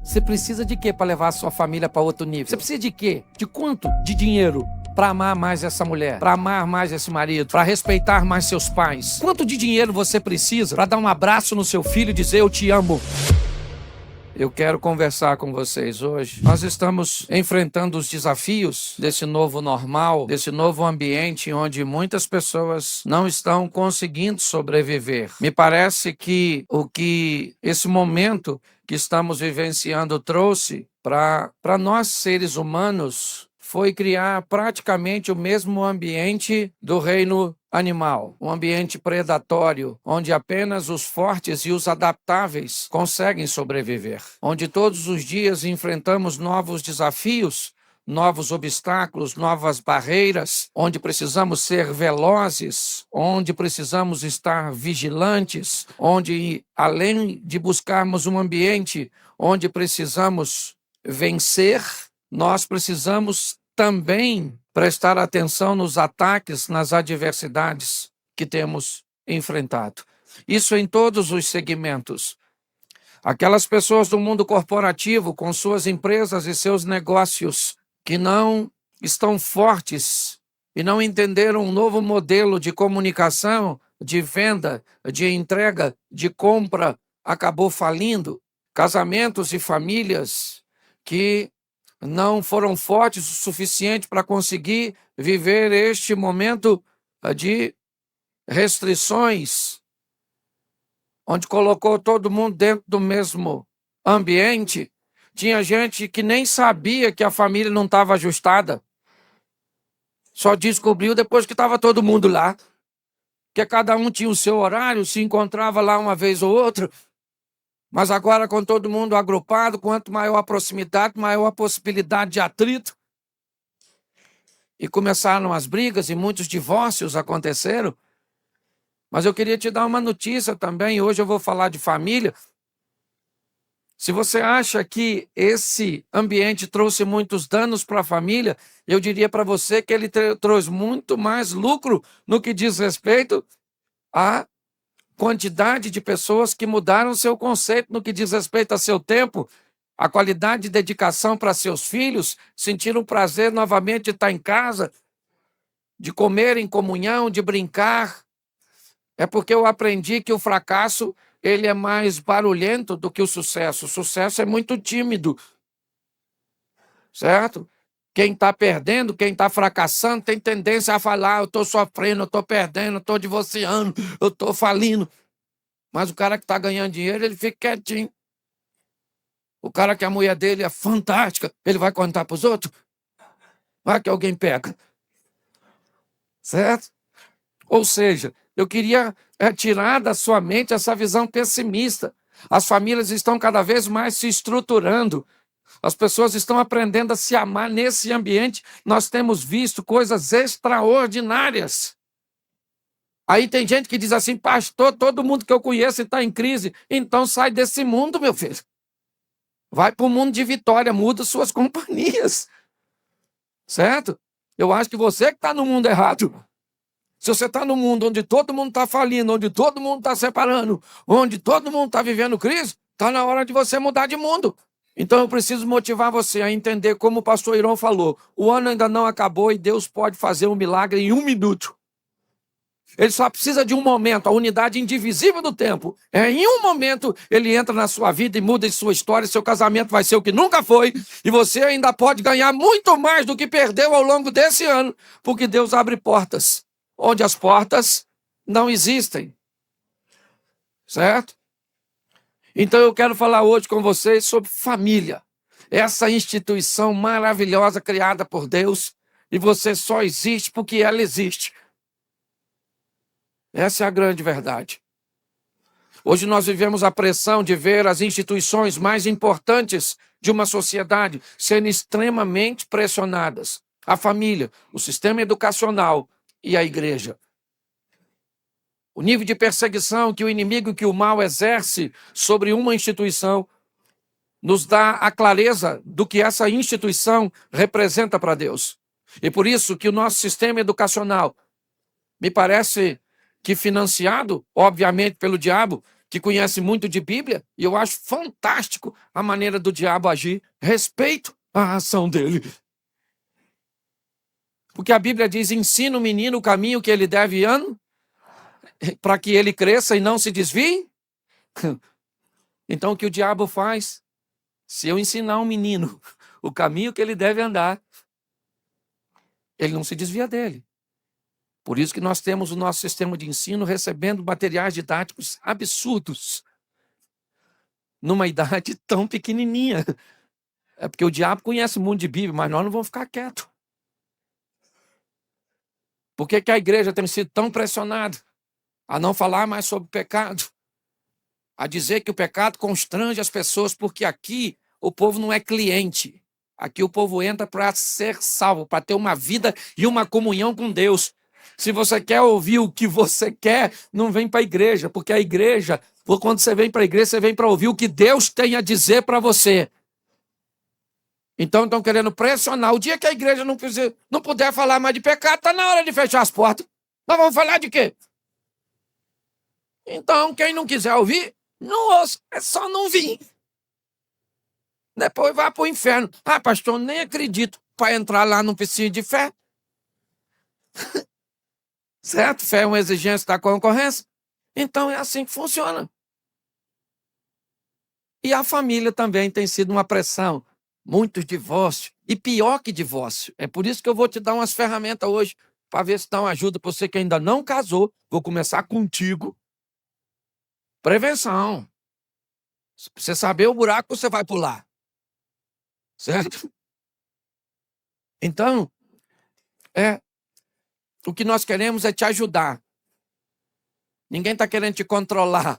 Você precisa de quê para levar a sua família para outro nível? Você precisa de quê? De quanto? De dinheiro para amar mais essa mulher, para amar mais esse marido, para respeitar mais seus pais? Quanto de dinheiro você precisa para dar um abraço no seu filho e dizer eu te amo? Eu quero conversar com vocês hoje. Nós estamos enfrentando os desafios desse novo normal, desse novo ambiente onde muitas pessoas não estão conseguindo sobreviver. Me parece que o que esse momento que estamos vivenciando trouxe para nós seres humanos foi criar praticamente o mesmo ambiente do reino animal, um ambiente predatório, onde apenas os fortes e os adaptáveis conseguem sobreviver, onde todos os dias enfrentamos novos desafios, novos obstáculos, novas barreiras, onde precisamos ser velozes, onde precisamos estar vigilantes, onde, além de buscarmos um ambiente onde precisamos vencer, nós precisamos também prestar atenção nos ataques, nas adversidades que temos enfrentado. Isso em todos os segmentos. Aquelas pessoas do mundo corporativo, com suas empresas e seus negócios, que não estão fortes e não entenderam um novo modelo de comunicação, de venda, de entrega, de compra, acabou falindo. Casamentos e famílias que não foram fortes o suficiente para conseguir viver este momento de restrições, onde colocou todo mundo dentro do mesmo ambiente. Tinha gente que nem sabia que a família não estava ajustada. Só descobriu depois que estava todo mundo lá. Que cada um tinha o seu horário, se encontrava lá uma vez ou outra. Mas agora, com todo mundo agrupado, quanto maior a proximidade, maior a possibilidade de atrito. E começaram as brigas e muitos divórcios aconteceram. Mas eu queria te dar uma notícia também. Hoje eu vou falar de família. Se você acha que esse ambiente trouxe muitos danos para a família, eu diria para você que ele trouxe muito mais lucro no que diz respeito a quantidade de pessoas que mudaram seu conceito no que diz respeito a seu tempo, a qualidade de dedicação para seus filhos, sentiram prazer novamente de estar em casa, de comer em comunhão, de brincar. É porque eu aprendi que o fracasso ele é mais barulhento do que o sucesso. O sucesso é muito tímido, certo? Quem está perdendo, quem está fracassando, tem tendência a falar, eu estou sofrendo, eu estou perdendo, eu estou divorciando, eu estou falindo. Mas o cara que está ganhando dinheiro, ele fica quietinho. O cara que a mulher dele é fantástica, ele vai contar para os outros? Vai que alguém pega. Certo? Ou seja, eu queria tirar da sua mente essa visão pessimista. As famílias estão cada vez mais se estruturando. As pessoas estão aprendendo a se amar nesse ambiente. Nós temos visto coisas extraordinárias. Aí tem gente que diz assim, pastor, todo mundo que eu conheço está em crise. Então sai desse mundo, meu filho. Vai para o mundo de vitória, muda suas companhias. Certo? Eu acho que você que está no mundo errado. Se você está no mundo onde todo mundo está falindo, onde todo mundo está separando, onde todo mundo está vivendo crise, está na hora de você mudar de mundo. Então eu preciso motivar você a entender, como o pastor Irão falou, o ano ainda não acabou e Deus pode fazer um milagre em 1 minuto. Ele só precisa de um momento, a unidade indivisível do tempo. Em um momento, ele entra na sua vida e muda a sua história, seu casamento vai ser o que nunca foi, e você ainda pode ganhar muito mais do que perdeu ao longo desse ano, porque Deus abre portas, onde as portas não existem. Certo? Então eu quero falar hoje com vocês sobre família. Essa instituição maravilhosa criada por Deus, e você só existe porque ela existe. Essa é a grande verdade. Hoje nós vivemos a pressão de ver as instituições mais importantes de uma sociedade sendo extremamente pressionadas. A família, o sistema educacional e a igreja. O nível de perseguição que o inimigo, que o mal exerce sobre uma instituição, nos dá a clareza do que essa instituição representa para Deus. E por isso que o nosso sistema educacional, me parece que financiado, obviamente, pelo diabo, que conhece muito de Bíblia, e eu acho fantástico a maneira do diabo agir. Respeito a ação dele. Porque a Bíblia diz, ensina o menino o caminho que ele deve ir, para que ele cresça e não se desvie. Então o que o diabo faz? Se eu ensinar um menino o caminho que ele deve andar, ele não se desvia dele. Por isso que nós temos o nosso sistema de ensino recebendo materiais didáticos absurdos numa idade tão pequenininha. É porque o diabo conhece muito de Bíblia, mas nós não vamos ficar quietos. Por que a igreja tem sido tão pressionada a não falar mais sobre pecado? A dizer que o pecado constrange as pessoas, porque aqui o povo não é cliente. Aqui o povo entra para ser salvo, para ter uma vida e uma comunhão com Deus. Se você quer ouvir o que você quer, não vem para a igreja, porque a igreja, quando você vem para a igreja, você vem para ouvir o que Deus tem a dizer para você. Então estão querendo pressionar. O dia que a igreja não puder falar mais de pecado, está na hora de fechar as portas. Nós vamos falar de quê? Então, quem não quiser ouvir, não ouça, é só não vir. Depois vai para o inferno. Ah, pastor, nem acredito. Para entrar lá não precisa de fé. Certo? Fé é uma exigência da concorrência. Então é assim que funciona. E a família também tem sido uma pressão. Muitos divórcios. E pior que divórcio. É por isso que eu vou te dar umas ferramentas hoje, para ver se dá uma ajuda para você que ainda não casou. Vou começar contigo. Prevenção. Pra você saber o buraco que você vai pular. Certo? Então, o que nós queremos é te ajudar. Ninguém está querendo te controlar.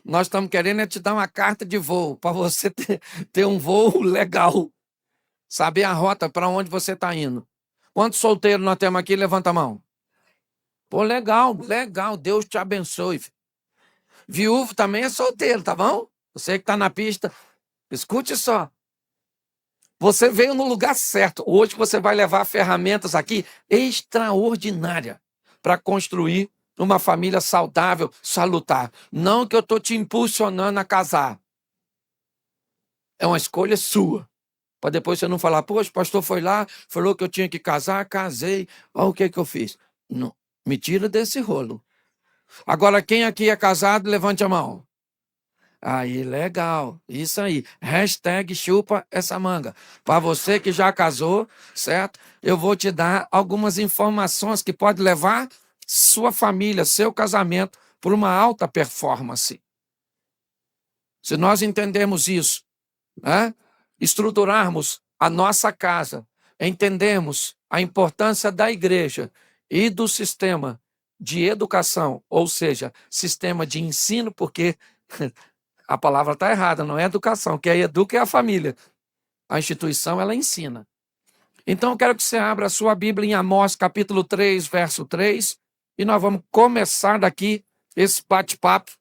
Nós estamos querendo é te dar uma carta de voo, para você ter um voo legal. Saber a rota para onde você está indo. Quantos solteiros nós temos aqui? Levanta a mão. Pô, legal, legal. Deus te abençoe. Viúvo também é solteiro, tá bom? Você que está na pista, escute só. Você veio no lugar certo. Hoje você vai levar ferramentas aqui extraordinárias para construir uma família saudável, salutar. Não que eu estou te impulsionando a casar. É uma escolha sua. Para depois você não falar, poxa, o pastor foi lá, falou que eu tinha que casar, casei, olha o que eu fiz. Não, me tira desse rolo. Agora, quem aqui é casado, levante a mão. Aí, legal, isso aí. Hashtag chupa essa manga. Para você que já casou, certo? Eu vou te dar algumas informações que podem levar sua família, seu casamento, para uma alta performance. Se nós entendermos isso, estruturarmos a nossa casa, entendermos a importância da igreja e do sistema de educação, ou seja, sistema de ensino, porque a palavra está errada, não é educação, quem educa é a família. A instituição, ela ensina. Então, eu quero que você abra a sua Bíblia em Amós, capítulo 3, verso 3, e nós vamos começar daqui esse bate-papo.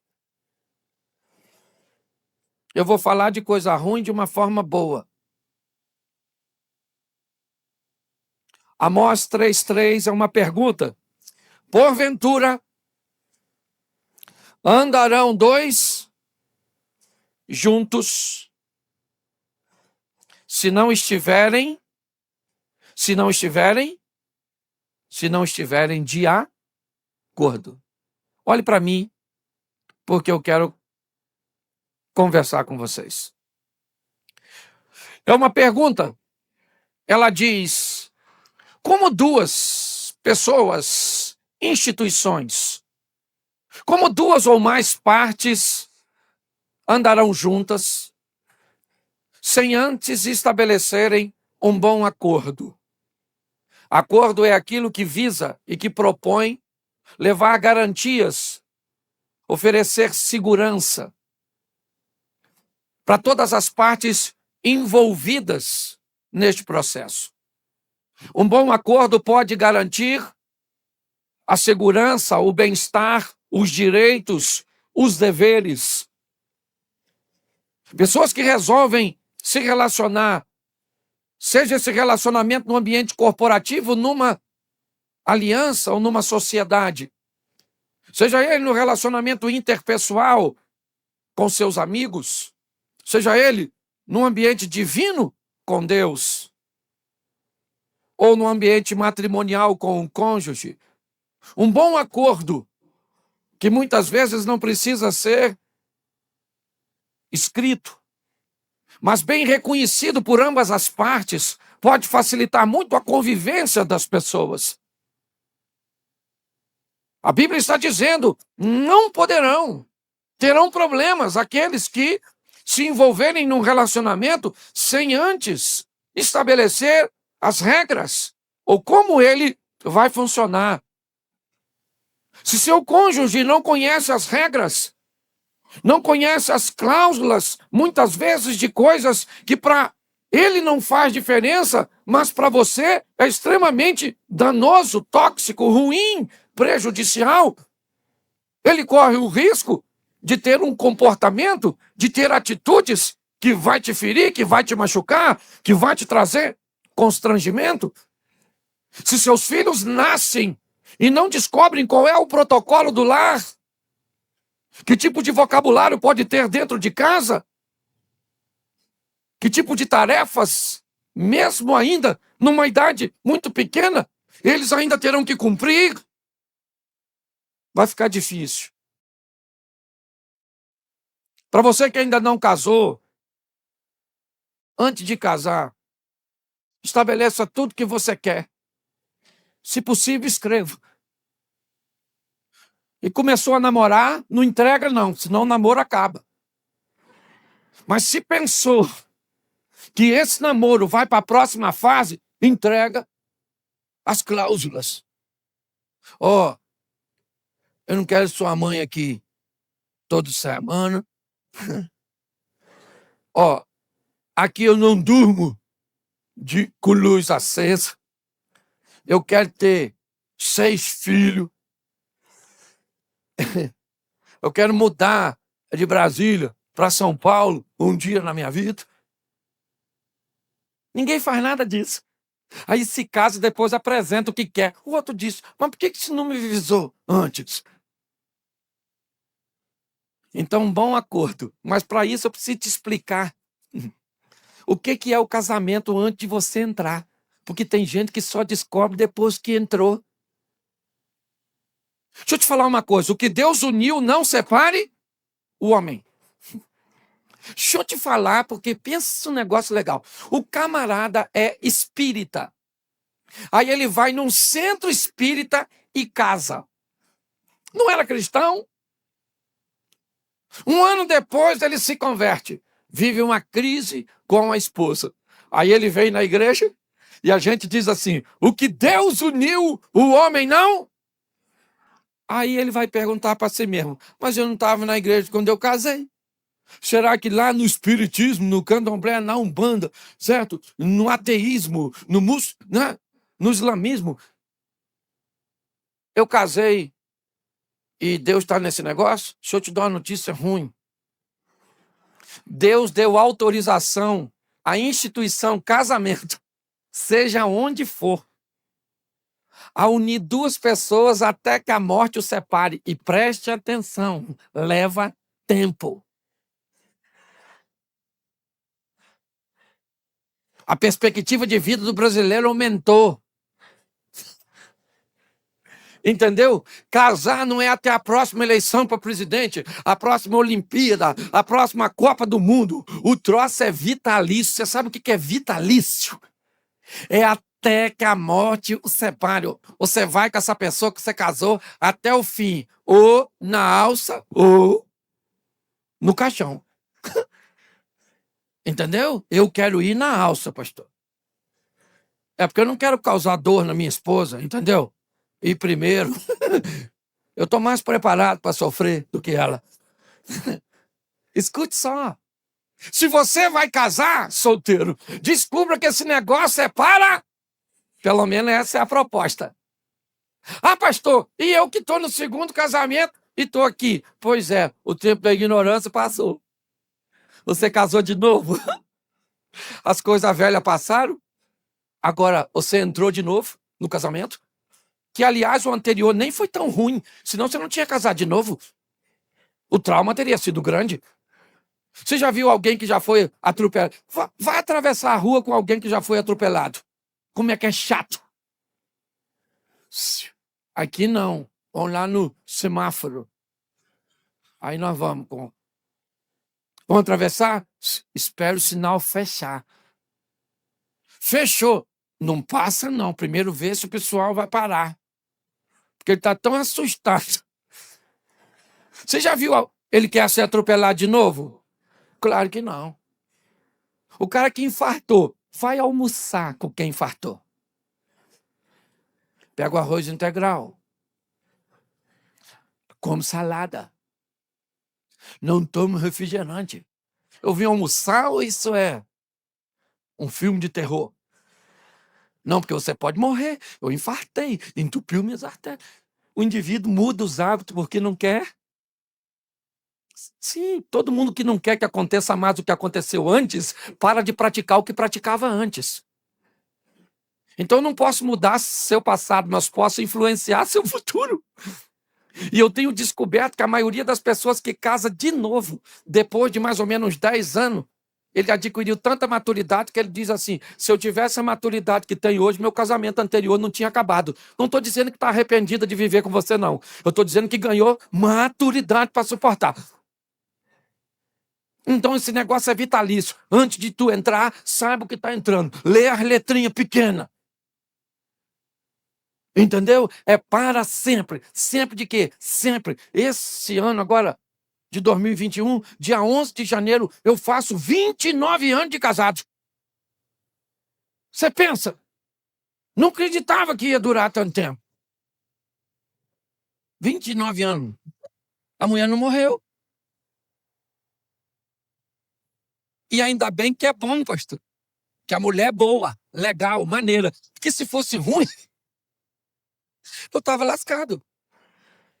Eu vou falar de coisa ruim de uma forma boa. Amós 3,3 é uma pergunta. Porventura, andarão dois juntos, se não estiverem de acordo. Olhe para mim, porque eu quero conversar com vocês. É uma pergunta. Ela diz, como duas pessoas, instituições, como duas ou mais partes andarão juntas, sem antes estabelecerem um bom acordo. Acordo é aquilo que visa e que propõe levar garantias, oferecer segurança para todas as partes envolvidas neste processo. Um bom acordo pode garantir a segurança, o bem-estar, os direitos, os deveres. Pessoas que resolvem se relacionar, seja esse relacionamento no ambiente corporativo, numa aliança ou numa sociedade, Seja ele no relacionamento interpessoal com seus amigos, seja ele no ambiente divino com Deus, ou no ambiente matrimonial com o cônjuge. Um bom acordo, que muitas vezes não precisa ser escrito, mas bem reconhecido por ambas as partes, pode facilitar muito a convivência das pessoas. A Bíblia está dizendo, não poderão, terão problemas aqueles que se envolverem num relacionamento sem antes estabelecer as regras, ou como ele vai funcionar. Se seu cônjuge não conhece as regras, não conhece as cláusulas, muitas vezes de coisas que para ele não faz diferença, mas para você é extremamente danoso, tóxico, ruim, prejudicial, ele corre o risco de ter um comportamento, de ter atitudes que vai te ferir, que vai te machucar, que vai te trazer constrangimento. Se seus filhos nascem e não descobrem qual é o protocolo do lar, que tipo de vocabulário pode ter dentro de casa, que tipo de tarefas, mesmo ainda numa idade muito pequena, eles ainda terão que cumprir, vai ficar difícil. Para você que ainda não casou, antes de casar, estabeleça tudo que você quer. Se possível, escreva. E começou a namorar, não entrega não, senão o namoro acaba. Mas se pensou que esse namoro vai para a próxima fase, entrega as cláusulas. Ó, eu não quero sua mãe aqui toda semana. Ó, aqui eu não durmo com luz acesa. Eu quero ter 6 filhos. Eu quero mudar de Brasília para São Paulo um dia na minha vida. Ninguém faz nada disso. Aí se casa e depois apresenta o que quer. O outro diz, mas por que você não me avisou antes? Então, um bom acordo. Mas para isso eu preciso te explicar o que é o casamento antes de você entrar. Porque tem gente que só descobre depois que entrou. Deixa eu te falar uma coisa. O que Deus uniu, não separe o homem. Deixa eu te falar, porque pensa um negócio legal. O camarada é espírita. Aí ele vai num centro espírita e casa. Não era cristão? Um ano depois ele se converte. Vive uma crise com a esposa. Aí ele vem na igreja e a gente diz assim, o que Deus uniu, o homem não? Aí ele vai perguntar para si mesmo, mas eu não estava na igreja quando eu casei. Será que lá no espiritismo, no candomblé, na umbanda, certo? No ateísmo, no islamismo, eu casei e Deus está nesse negócio? Deixa eu te dar uma notícia ruim. Deus deu autorização à instituição casamento, seja onde for, a unir 2 pessoas até que a morte os separe. E preste atenção, leva tempo. A perspectiva de vida do brasileiro aumentou. Entendeu? Casar não é até a próxima eleição para presidente, a próxima Olimpíada, a próxima Copa do Mundo. O troço é vitalício. Você sabe o que é vitalício? É até que a morte o separe. Você vai com essa pessoa que você casou até o fim. Ou na alça, ou no caixão. Entendeu? Eu quero ir na alça, pastor. É porque eu não quero causar dor na minha esposa, entendeu? E primeiro, eu estou mais preparado para sofrer do que ela. Escute só. Se você vai casar, solteiro, descubra que esse negócio é para... Pelo menos essa é a proposta. Ah, pastor, e eu que estou no 2º casamento e estou aqui. Pois é, o tempo da ignorância passou. Você casou de novo? As coisas velhas passaram? Agora, você entrou de novo no casamento? que, aliás, o anterior nem foi tão ruim, senão você não tinha casado de novo. O trauma teria sido grande. Você já viu alguém que já foi atropelado? Vai atravessar a rua com alguém que já foi atropelado. Como é que é chato. Aqui não. Vamos lá no semáforo. Aí nós vamos. Vamos atravessar? Espera o sinal fechar. Fechou. Não passa, não. Primeiro vê se o pessoal vai parar. Porque ele está tão assustado. Você já viu ele quer ser atropelado de novo? Claro que não. O cara que infartou, vai almoçar com quem infartou. Pega o arroz integral. Come salada. Não tome refrigerante. Eu vim almoçar ou isso é um filme de terror? Não, porque você pode morrer. Eu infartei, entupiu minhas artérias. O indivíduo muda os hábitos porque não quer. Sim, todo mundo que não quer que aconteça mais do que aconteceu antes, para de praticar o que praticava antes. Então eu não posso mudar seu passado, mas posso influenciar seu futuro. E eu tenho descoberto que a maioria das pessoas que casa de novo, depois de mais ou menos 10 anos, ele adquiriu tanta maturidade que ele diz assim, se eu tivesse a maturidade que tem hoje, meu casamento anterior não tinha acabado. Não estou dizendo que está arrependida de viver com você, não. Eu estou dizendo que ganhou maturidade para suportar. Então esse negócio é vitalício. Antes de tu entrar, saiba o que está entrando. Lê as letrinhas pequenas. Entendeu? É para sempre. Sempre de quê? Sempre. Esse ano agora, de 2021, dia 11 de janeiro, eu faço 29 anos de casado. Você pensa? Não acreditava que ia durar tanto tempo. 29 anos. A mulher não morreu. E ainda bem que é bom, pastor. Que a mulher é boa, legal, maneira. Porque se fosse ruim, eu estava lascado.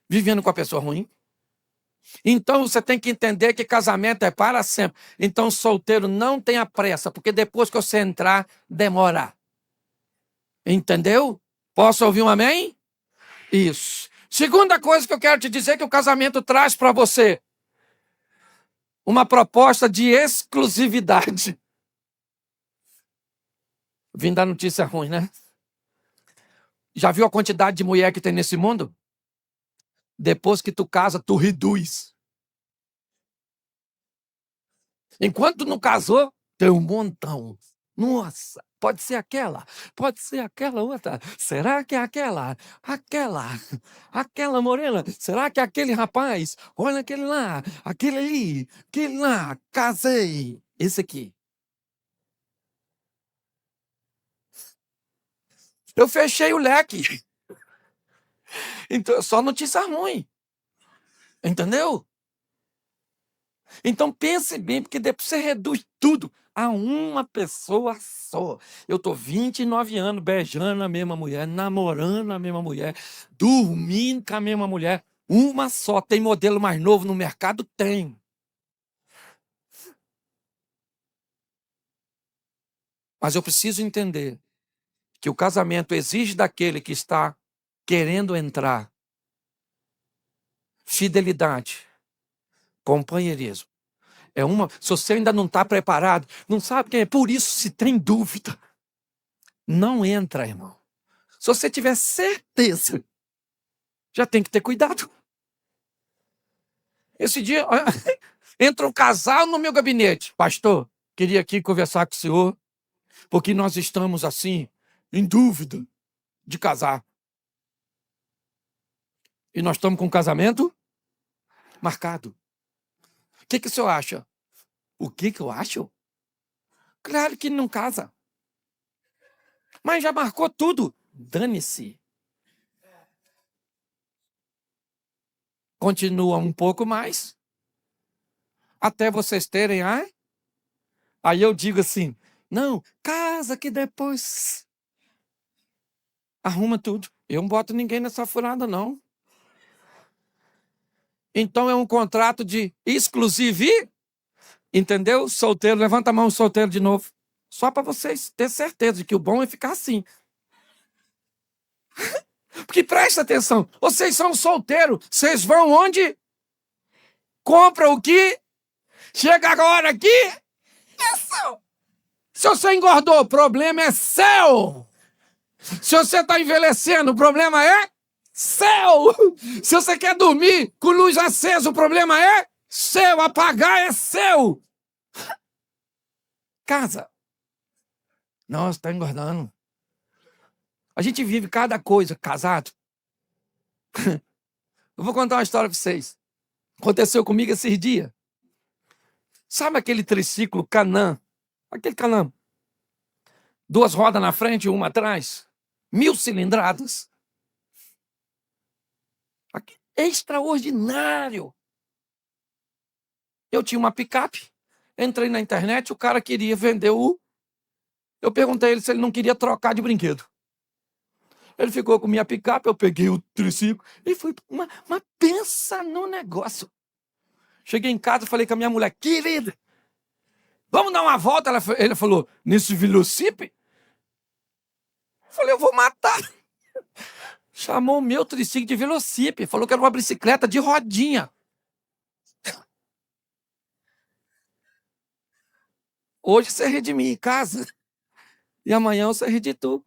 Vivendo com a pessoa ruim. Então você tem que entender que casamento é para sempre. Então solteiro não tenha pressa, porque depois que você entrar, demora. Entendeu? Posso ouvir um amém? Isso. Segunda coisa que eu quero te dizer que o casamento traz para você. Uma proposta de exclusividade. Vim dar notícia ruim, né? Já viu a quantidade de mulher que tem nesse mundo? Depois que tu casa, tu reduz. Enquanto não casou, tem um montão. Nossa, pode ser aquela outra. Será que é aquela? Aquela morena. Será que é aquele rapaz? Olha aquele lá, aquele ali, aquele lá. Casei. Esse aqui. Eu fechei o leque. Então, só notícia ruim. Entendeu? Então pense bem, porque depois você reduz tudo a uma pessoa só. Eu estou 29 anos beijando a mesma mulher, namorando a mesma mulher, dormindo com a mesma mulher. Uma só. Tem modelo mais novo no mercado? Tem. Mas eu preciso entender que o casamento exige daquele que está querendo entrar fidelidade, companheirismo. Se você ainda não está preparado, não sabe quem é, por isso se tem dúvida, não entra, irmão. Se você tiver certeza, já tem que ter cuidado. Esse dia, entra um casal no meu gabinete. Pastor, queria aqui conversar com o senhor, porque nós estamos assim, em dúvida de casar. E nós estamos com um casamento marcado. O que o senhor acha? O que eu acho? Claro que não casa. Mas já marcou tudo. Dane-se. Continua um pouco mais. Até vocês terem, aí eu digo assim, não, casa que depois arruma tudo. Eu não boto ninguém nessa furada, não. Então é um contrato de exclusividade, entendeu? Solteiro, levanta a mão, solteiro de novo. Só para vocês terem certeza de que o bom é ficar assim. Porque presta atenção, vocês são solteiros, vocês vão onde? Compra o que? Chega agora aqui? É seu. Se você engordou, o problema é seu. Se você está envelhecendo, o problema é seu. Se você quer dormir com luz acesa, o problema é seu. Apagar é seu. Casa. Nossa, está engordando. A gente vive cada coisa casado. Eu vou contar uma história para vocês. Aconteceu comigo esses dias. Sabe aquele triciclo Canam? Aquele Canam. 2 rodas na frente e uma atrás. 1000 cilindradas. Extraordinário. Eu tinha uma picape. Entrei na internet, o cara queria vender o... Eu perguntei a ele se ele não queria trocar de brinquedo. Ele ficou com minha picape, eu peguei o triciclo e fui... Mas pensa no negócio. Cheguei em casa e falei com a minha mulher, querida, vamos dar uma volta? Ele falou, nesse velocípede? Eu falei, eu vou matar. Chamou o meu triciclo de velocípede, falou que era uma bicicleta de rodinha. Hoje você ri de mim em casa e amanhã você ri de tu.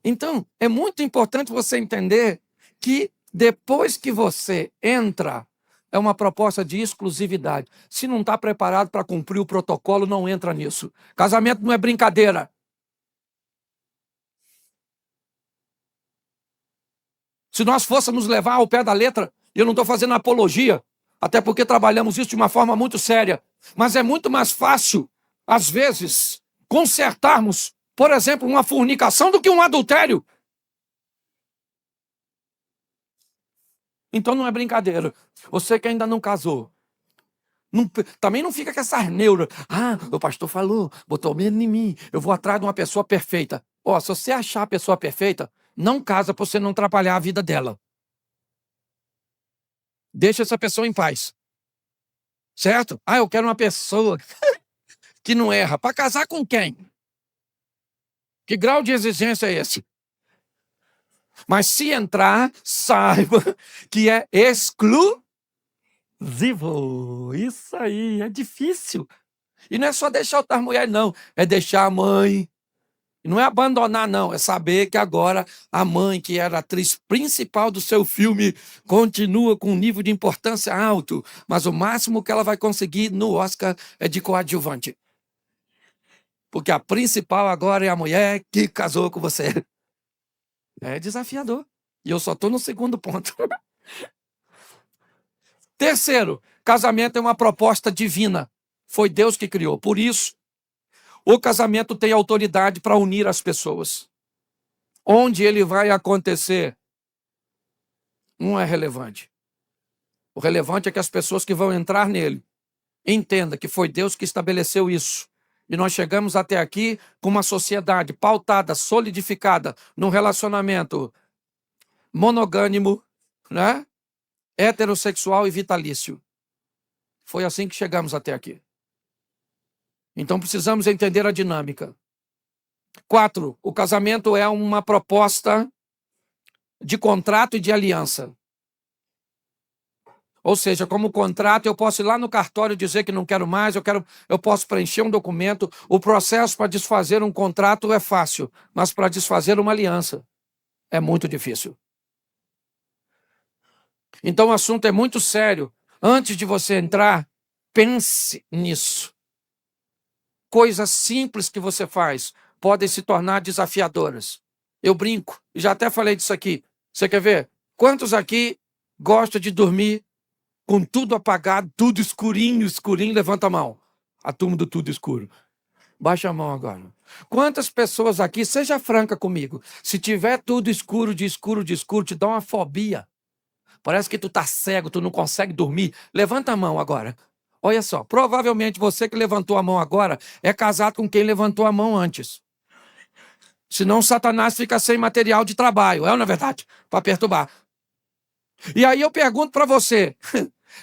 Então, é muito importante você entender que depois que você entra, é uma proposta de exclusividade. Se não está preparado para cumprir o protocolo, não entra nisso. Casamento não é brincadeira. Se nós fôssemos levar ao pé da letra, eu não estou fazendo apologia, até porque trabalhamos isso de uma forma muito séria, mas é muito mais fácil, às vezes, consertarmos, por exemplo, uma fornicação do que um adultério. Então não é brincadeira. Você que ainda não casou, também não fica com essas neuras. Ah, o pastor falou, botou medo em mim, eu vou atrás de uma pessoa perfeita. Ó, se você achar a pessoa perfeita, não casa para você não atrapalhar a vida dela. Deixa essa pessoa em paz. Certo? Ah, eu quero uma pessoa que não erra. Para casar com quem? Que grau de exigência é esse? Mas se entrar, saiba que é exclusivo. Isso aí, é difícil. E não é só deixar outras mulheres, não. É deixar a mãe. E não é abandonar, não. É saber que agora a mãe, que era a atriz principal do seu filme, continua com um nível de importância alto. Mas o máximo que ela vai conseguir no Oscar é de coadjuvante. Porque a principal agora é a mulher que casou com você. É desafiador. E eu só estou no segundo ponto. Terceiro, casamento é uma proposta divina. Foi Deus que criou. Por isso, o casamento tem autoridade para unir as pessoas. Onde ele vai acontecer não é relevante. O relevante é que as pessoas que vão entrar nele entendam que foi Deus que estabeleceu isso. E nós chegamos até aqui com uma sociedade pautada, solidificada, num relacionamento monogâmico, né? Heterossexual e vitalício. Foi assim que chegamos até aqui. Então precisamos entender a dinâmica. 4, o casamento é uma proposta de contrato e de aliança. Ou seja, como contrato, eu posso ir lá no cartório dizer que não quero mais, eu posso preencher um documento. O processo para desfazer um contrato é fácil, mas para desfazer uma aliança é muito difícil. Então o assunto é muito sério. Antes de você entrar, pense nisso. Coisas simples que você faz podem se tornar desafiadoras. Eu brinco, já até falei disso aqui. Você quer ver? Quantos aqui gostam de dormir com tudo apagado, tudo escurinho, escurinho? Levanta a mão. A turma do tudo escuro. Baixa a mão agora. Quantas pessoas aqui, seja franca comigo, se tiver tudo escuro, de escuro, de escuro, te dá uma fobia. Parece que tu tá cego, tu não consegue dormir. Levanta a mão agora. Olha só, provavelmente você que levantou a mão agora é casado com quem levantou a mão antes. Senão Satanás fica sem material de trabalho, é na verdade? Para perturbar. E aí eu pergunto para você,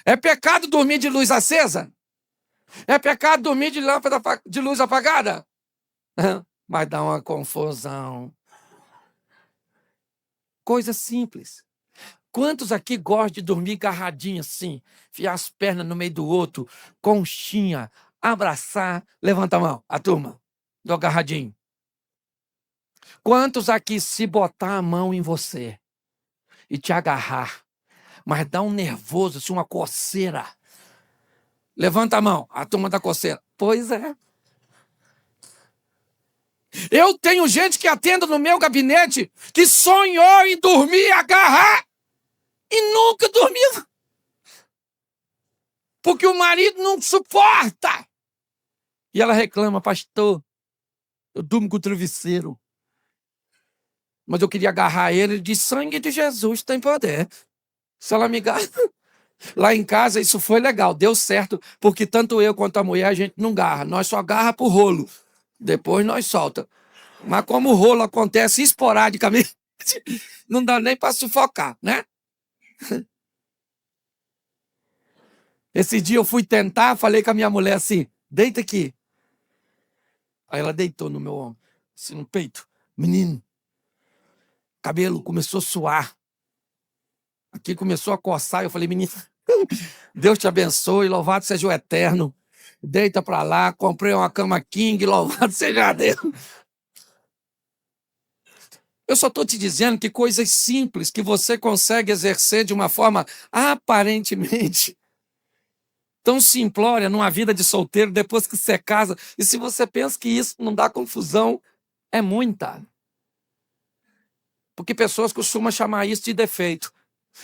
é pecado dormir de luz acesa? É pecado dormir de lâmpada de luz apagada? Vai dar uma confusão. Coisa simples. Quantos aqui gostam de dormir agarradinho assim, enfiar as pernas no meio do outro, conchinha, abraçar? Levanta a mão, a turma, do agarradinho. Quantos aqui, se botar a mão em você e te agarrar, mas dá um nervoso, assim, uma coceira? Levanta a mão, a turma da coceira. Pois é. Eu tenho gente que atende no meu gabinete que sonhou em dormir, agarrar e nunca dormiu. Porque o marido não suporta. E ela reclama, pastor, eu durmo com o travesseiro. Mas eu queria agarrar ele de sangue de Jesus, tem poder. Se ela me agarra... Lá em casa isso foi legal, deu certo, porque tanto eu quanto a mulher a gente não agarra, nós só agarra pro rolo, depois nós solta. Mas como o rolo acontece esporadicamente, não dá nem para sufocar, né? Esse dia eu fui tentar, falei com a minha mulher assim, deita aqui. Aí ela deitou no meu ombro, assim no peito. Menino, cabelo começou a suar. Aqui começou a coçar, eu falei, menino, Deus te abençoe, louvado seja o eterno. Deita para lá, comprei uma cama king, louvado seja Deus. Eu só estou te dizendo que coisas simples que você consegue exercer de uma forma aparentemente tão simplória numa vida de solteiro depois que você casa. E se você pensa que isso não dá confusão, é muita. Porque pessoas costumam chamar isso de defeito.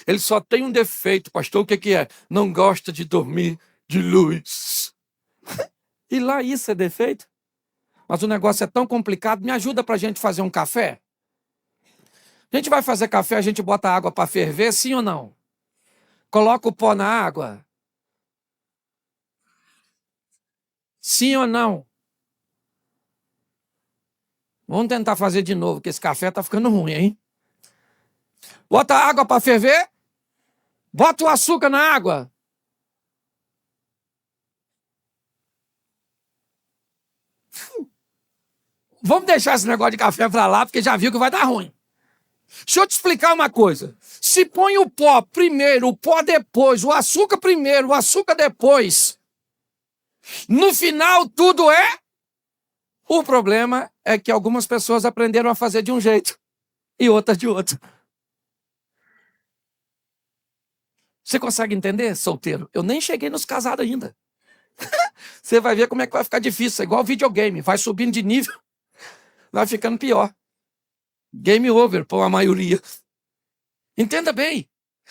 Ele só tem um defeito, pastor, o que é? Não gosta de dormir de luz. E lá isso é defeito? Mas o negócio é tão complicado, me ajuda para a gente fazer um café? A gente vai fazer café, a gente bota água para ferver, sim ou não? Coloca o pó na água? Sim ou não? Vamos tentar fazer de novo, que esse café tá ficando ruim, hein? Bota a água para ferver? Bota o açúcar na água? Vamos deixar esse negócio de café para lá, porque já viu que vai dar ruim. Deixa eu te explicar uma coisa. Se põe o pó primeiro, o pó depois, o açúcar primeiro, o açúcar depois, no final tudo é... O problema é que algumas pessoas aprenderam a fazer de um jeito e outras de outro. Você consegue entender, solteiro? Eu nem cheguei nos casados ainda. Você vai ver como é que vai ficar difícil. É igual videogame, vai subindo de nível, vai ficando pior. Game over para a maioria. Entenda bem.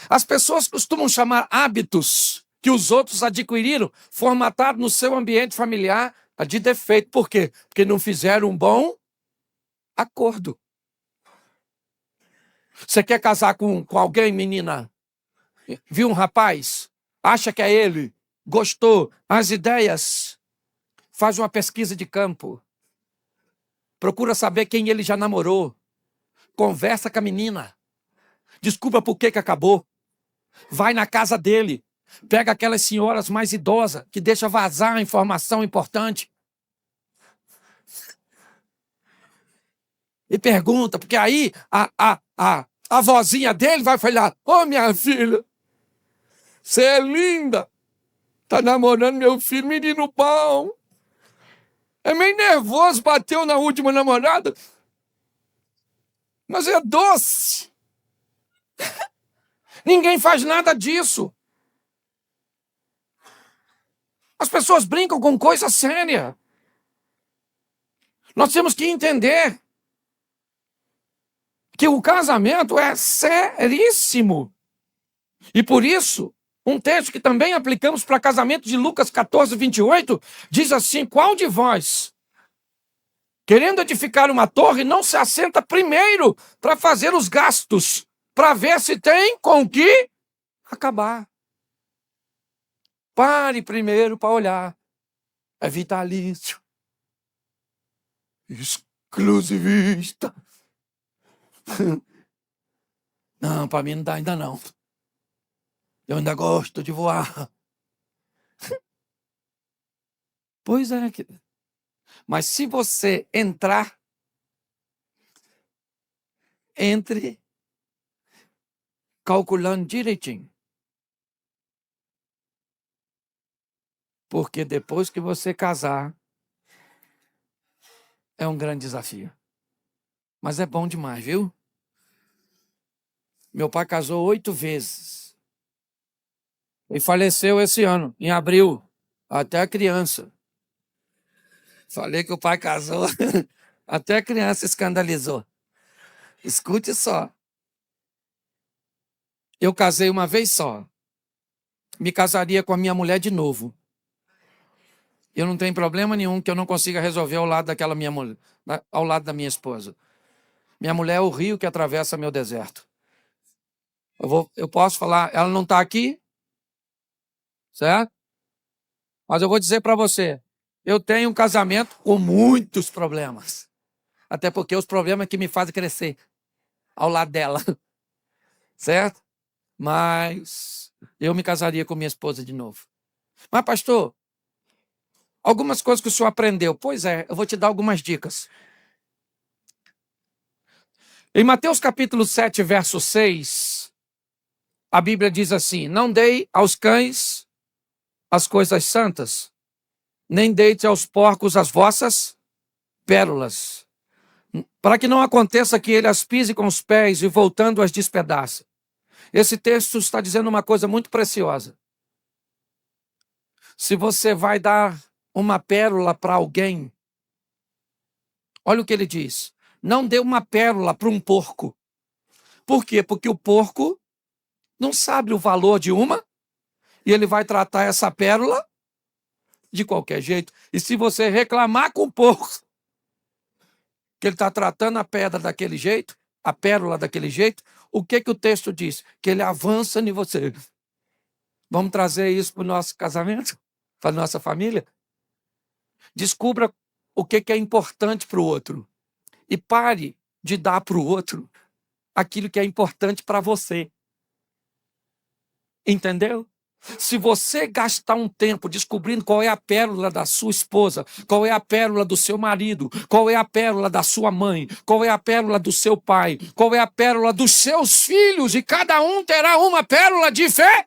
As pessoas costumam chamar hábitos que os outros adquiriram, formatados no seu ambiente familiar, de defeito. Por quê? Porque não fizeram um bom acordo. Você quer casar com alguém, menina? Viu um rapaz? Acha que é ele? Gostou? As ideias? Faz uma pesquisa de campo. Procura saber quem ele já namorou. Conversa com a menina. Desculpa por que acabou. Vai na casa dele. Pega aquelas senhoras mais idosas que deixa vazar a informação importante. E pergunta, porque aí a vozinha dele vai falar: ô, minha filha, você é linda. Tá namorando meu filho, menino bom. É meio nervoso, bateu na última namorada. Mas é doce. Ninguém faz nada disso. As pessoas brincam com coisa séria. Nós temos que entender que o casamento é seríssimo. E por isso, um texto que também aplicamos para casamento de Lucas 14, 28, diz assim: qual de vós, querendo edificar uma torre, não se assenta primeiro para fazer os gastos, para ver se tem com que acabar? Pare primeiro para olhar. É vitalício. Exclusivista. Não, para mim não dá ainda não. Eu ainda gosto de voar. Pois é. Mas se você entrar, entre calculando direitinho. Porque depois que você casar, é um grande desafio. Mas é bom demais, viu? Meu pai casou 8 vezes. E faleceu esse ano, em abril. Até a criança. Falei que o pai casou, até a criança escandalizou. Escute só. Eu casei uma vez só. Me casaria com a minha mulher de novo. Eu não tenho problema nenhum que eu não consiga resolver ao lado daquela minha mulher, ao lado da minha esposa. Minha mulher é o rio que atravessa meu deserto. Eu posso falar, ela não está aqui, certo? Mas eu vou dizer para você, eu tenho um casamento com muitos problemas. Até porque os problemas que me fazem crescer ao lado dela, certo? Mas eu me casaria com minha esposa de novo. Mas, pastor, algumas coisas que o senhor aprendeu. Pois é, eu vou te dar algumas dicas. Em Mateus capítulo 7, verso 6, a Bíblia diz assim: não dei aos cães as coisas santas, nem deite aos porcos as vossas pérolas, para que não aconteça que ele as pise com os pés e voltando as despedace. Esse texto está dizendo uma coisa muito preciosa. Se você vai dar uma pérola para alguém, olha o que ele diz: não dê uma pérola para um porco. Por quê? Porque o porco não sabe o valor de uma e ele vai tratar essa pérola de qualquer jeito. E se você reclamar com o porco que ele está tratando a pedra daquele jeito, a pérola daquele jeito, o que o texto diz? Que ele avança em você. Vamos trazer isso para o nosso casamento? Para a nossa família? Descubra o que é importante para o outro. E pare de dar para o outro aquilo que é importante para você. Entendeu? Se você gastar um tempo descobrindo qual é a pérola da sua esposa, qual é a pérola do seu marido, qual é a pérola da sua mãe, qual é a pérola do seu pai, qual é a pérola dos seus filhos, e cada um terá uma pérola de fé.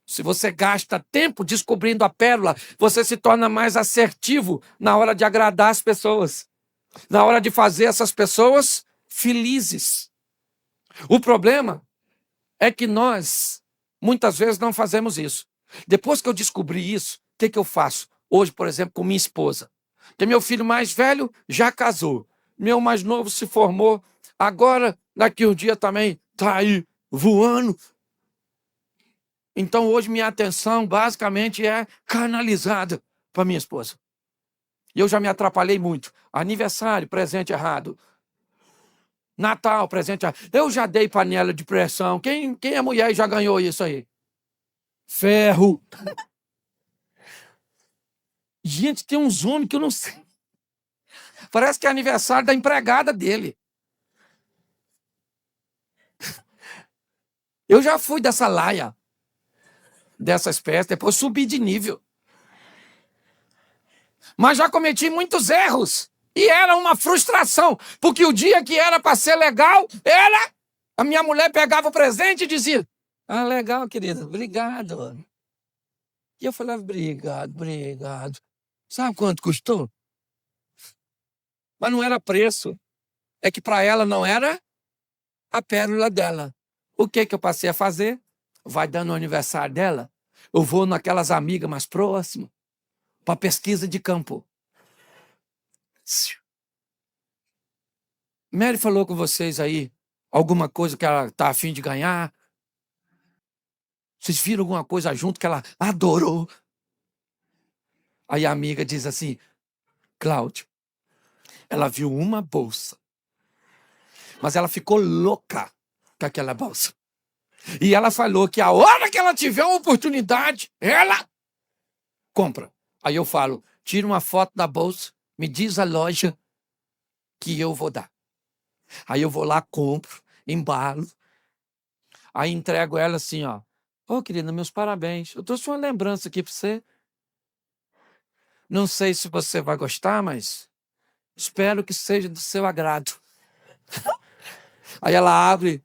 Se você gasta tempo descobrindo a pérola, você se torna mais assertivo na hora de agradar as pessoas, na hora de fazer essas pessoas felizes. O problema é que nós, muitas vezes, não fazemos isso. Depois que eu descobri isso, o que eu faço? Hoje, por exemplo, com minha esposa. Que meu filho mais velho já casou. Meu mais novo se formou. Agora, daqui um dia também, está aí voando. Então, hoje, minha atenção, basicamente, é canalizada para minha esposa. E eu já me atrapalhei muito. Aniversário, presente errado. Natal, presente errado. Eu já dei panela de pressão. Quem é mulher e já ganhou isso aí? Ferro. Gente, tem uns homens que eu não sei. Parece que é aniversário da empregada dele. Eu já fui dessa laia, dessa espécie, depois subi de nível. Mas já cometi muitos erros. E era uma frustração, porque o dia que era para ser legal, a minha mulher pegava o presente e dizia: ah, legal, querida, obrigado. E eu falava: obrigado. Sabe quanto custou? Mas não era preço. É que para ela não era a pérola dela. O que eu passei a fazer? Vai dando o aniversário dela, eu vou naquelas amigas mais próximas, para pesquisa de campo. Mary falou com vocês aí alguma coisa que ela está a fim de ganhar? Vocês viram alguma coisa junto que ela adorou? Aí a amiga diz assim: Cláudio, ela viu uma bolsa, mas ela ficou louca com aquela bolsa. E ela falou que a hora que ela tiver uma oportunidade, ela compra. Aí eu falo: tira uma foto da bolsa, me diz a loja que eu vou dar. Aí eu vou lá, compro, embalo, aí entrego ela assim, ó. Ô, querida, meus parabéns. Eu trouxe uma lembrança aqui para você. Não sei se você vai gostar, mas espero que seja do seu agrado. Aí ela abre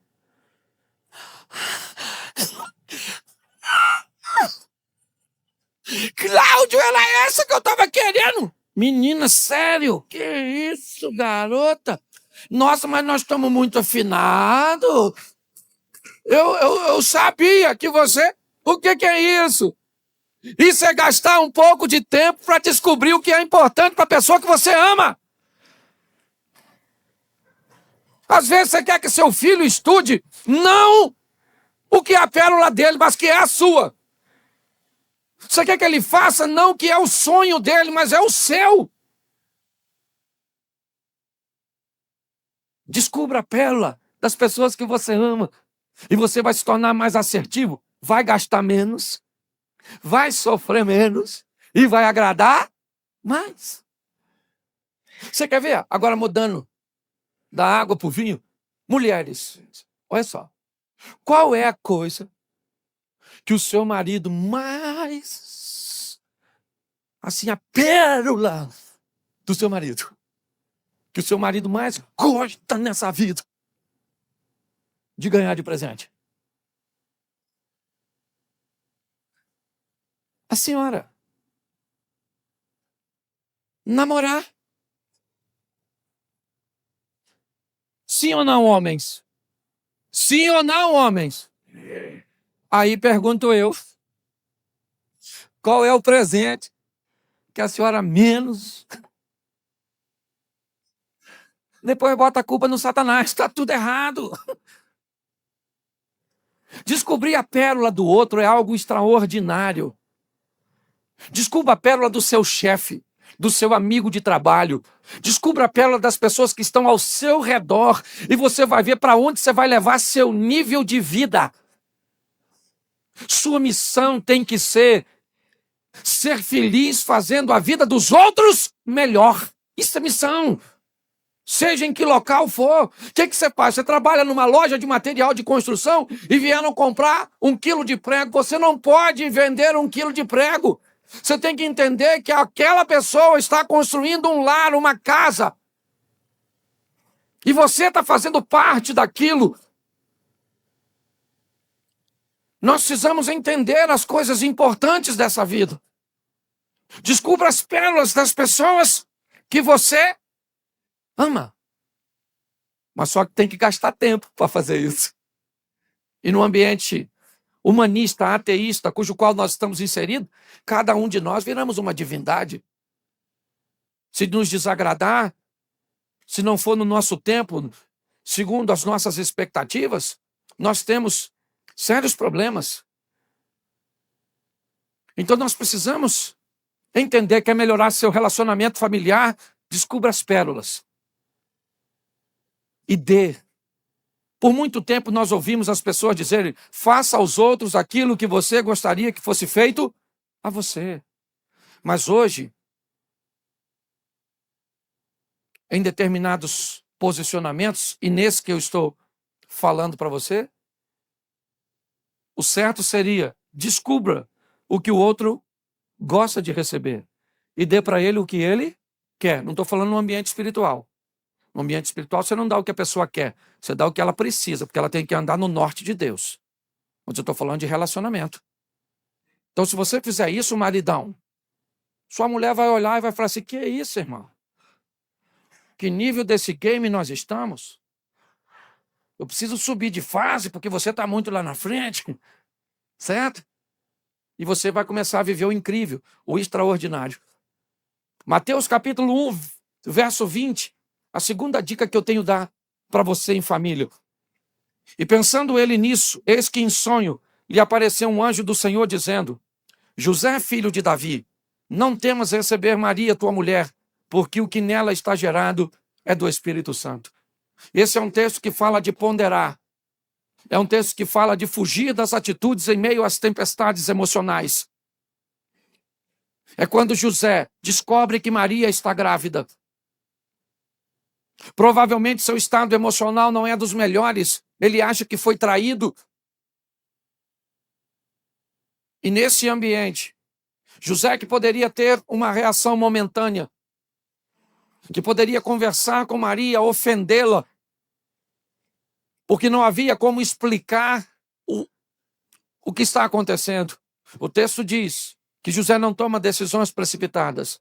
Cláudio, ela é essa que eu tava querendo. Menina, sério? Que isso, garota? Nossa, mas nós estamos muito afinados. Eu sabia que você... O que é isso? Isso é gastar um pouco de tempo para descobrir o que é importante para a pessoa que você ama. Às vezes você quer que seu filho estude, não o que é a pérola dele, mas que é a sua. Você quer que ele faça, não o que é o sonho dele, mas é o seu. Descubra a pérola das pessoas que você ama. E você vai se tornar mais assertivo. Vai gastar menos, vai sofrer menos e vai agradar mais. Você quer ver? Agora mudando da água para o vinho. Mulheres, olha só. Qual é a coisa que o seu marido mais... Assim, a pérola do seu marido. Que o seu marido mais gosta nessa vida de ganhar de presente? A senhora. Namorar. Sim ou não, homens? Sim ou não, homens? Aí pergunto eu, qual é o presente que a senhora menos... Depois bota a culpa no Satanás, está tudo errado. Descobrir a pérola do outro é algo extraordinário. Descubra a pérola do seu chefe, do seu amigo de trabalho. Descubra a pérola das pessoas que estão ao seu redor e você vai ver para onde você vai levar seu nível de vida. Sua missão tem que ser feliz fazendo a vida dos outros melhor. Isso é missão. Seja em que local for. O que você faz? Você trabalha numa loja de material de construção e vieram comprar 1 quilo de prego. Você não pode vender 1 quilo de prego. Você tem que entender que aquela pessoa está construindo um lar, uma casa. E você está fazendo parte daquilo. Nós precisamos entender as coisas importantes dessa vida. Descubra as pérolas das pessoas que você ama. Mas só que tem que gastar tempo para fazer isso. E no ambiente humanista, ateísta, cujo qual nós estamos inseridos, cada um de nós viramos uma divindade. Se nos desagradar, se não for no nosso tempo, segundo as nossas expectativas, nós temos sérios problemas. Então nós precisamos entender que é melhorar seu relacionamento familiar, descubra as pérolas. E dê. Por muito tempo nós ouvimos as pessoas dizerem: faça aos outros aquilo que você gostaria que fosse feito a você. Mas hoje, em determinados posicionamentos, e nesse que eu estou falando para você, o certo seria: descubra o que o outro gosta de receber e dê para ele o que ele quer. Não estou falando no ambiente espiritual. No ambiente espiritual você não dá o que a pessoa quer, você dá o que ela precisa, porque ela tem que andar no norte de Deus. Mas eu estou falando de relacionamento. Então se você fizer isso, maridão, sua mulher vai olhar e vai falar assim: que é isso, irmão? Que nível desse game nós estamos? Eu preciso subir de fase porque você está muito lá na frente, certo? E você vai começar a viver o incrível, o extraordinário. Mateus capítulo 1, verso 20, a segunda dica que eu tenho a dar para você em família. E pensando ele nisso, eis que em sonho lhe apareceu um anjo do Senhor dizendo: José, filho de Davi, não temas receber Maria, tua mulher, porque o que nela está gerado é do Espírito Santo. Esse é um texto que fala de ponderar. É um texto que fala de fugir das atitudes em meio às tempestades emocionais. É quando José descobre que Maria está grávida. Provavelmente seu estado emocional não é dos melhores. Ele acha que foi traído. E nesse ambiente, José, que poderia ter uma reação momentânea, que poderia conversar com Maria, ofendê-la, porque não havia como explicar o que está acontecendo. O texto diz que José não toma decisões precipitadas.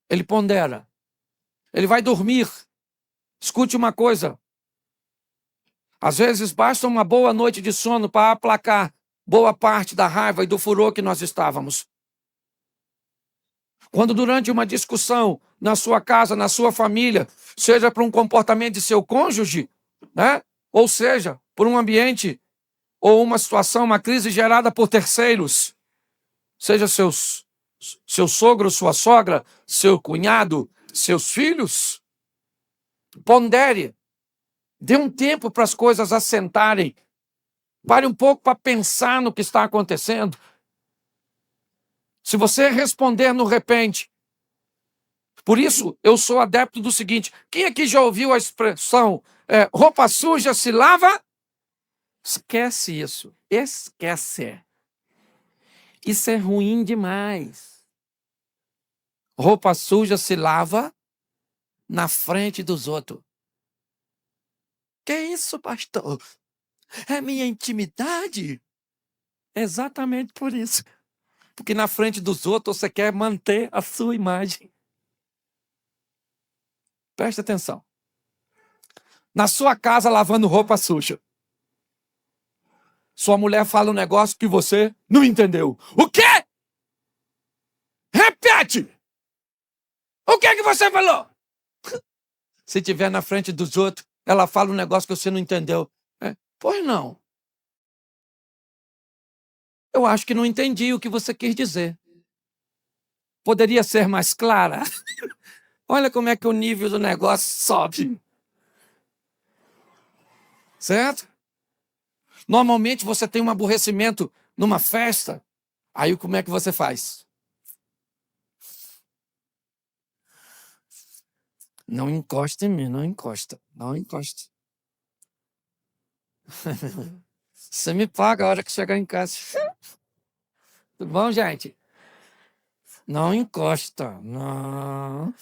Ele pondera. Ele vai dormir. Escute uma coisa. Às vezes basta uma boa noite de sono para aplacar boa parte da raiva e do furor que nós estávamos. Quando durante uma discussão na sua casa, na sua família, seja por um comportamento de seu cônjuge, né? Ou seja, por um ambiente ou uma situação, uma crise gerada por terceiros, seja seu sogro, sua sogra, seu cunhado, seus filhos, pondere, dê um tempo para as coisas assentarem, pare um pouco para pensar no que está acontecendo. Se você responder no repente, por isso eu sou adepto do seguinte: quem aqui já ouviu a expressão roupa suja se lava? Esquece isso, esquece. Isso é ruim demais. Roupa suja se lava na frente dos outros. Que isso, pastor? É minha intimidade? Exatamente por isso. Porque na frente dos outros você quer manter a sua imagem. Presta atenção. Na sua casa lavando roupa suja, sua mulher fala um negócio que você não entendeu. O quê? Repete! O que é que você falou? Se estiver na frente dos outros, ela fala um negócio que você não entendeu. Pois não. Eu acho que não entendi o que você quis dizer. Poderia ser mais clara? Olha como é que o nível do negócio sobe. Certo? Normalmente você tem um aborrecimento numa festa. Aí como é que você faz? Não encosta em mim, não encosta. Não encosta. Você me paga a hora que chegar em casa. Tudo bom, gente? Não encosta, não.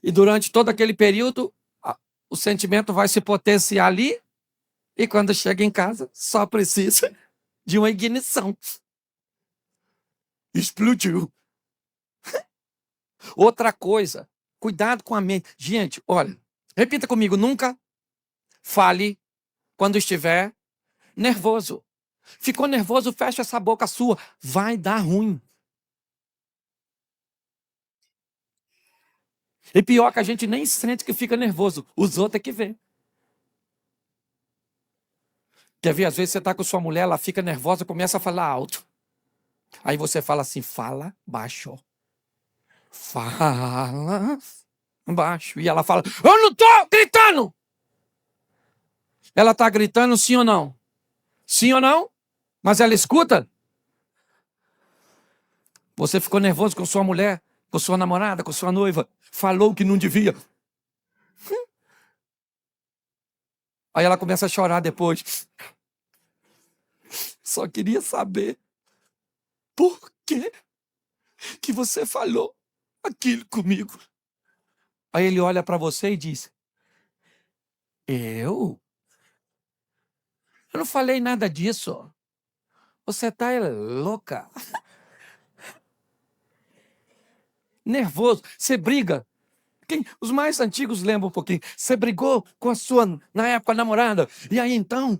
E durante todo aquele período, o sentimento vai se potenciar ali. E quando chega em casa, só precisa de uma ignição. Explodiu. Outra coisa, cuidado com a mente. Gente, olha, repita comigo, nunca fale quando estiver nervoso. Ficou nervoso, fecha essa boca sua. Vai dar ruim. E pior que a gente nem sente que fica nervoso. Os outros é que vê. Quer ver? Às vezes você está com sua mulher, ela fica nervosa, começa a falar alto. Aí você fala assim, fala baixo. Fala baixo. E ela fala, eu não tô gritando. Ela está gritando sim ou não? Sim ou não? Mas ela escuta? Você ficou nervoso com sua mulher, com sua namorada, com sua noiva. Falou que não devia. Aí ela começa a chorar depois. Só queria saber por que você falou aquilo comigo. Aí ele olha para você e diz, eu? Eu não falei nada disso. Você tá louca. Nervoso. Você briga. Os mais antigos lembram um pouquinho. Você brigou com a sua, na época, namorada. E aí, então,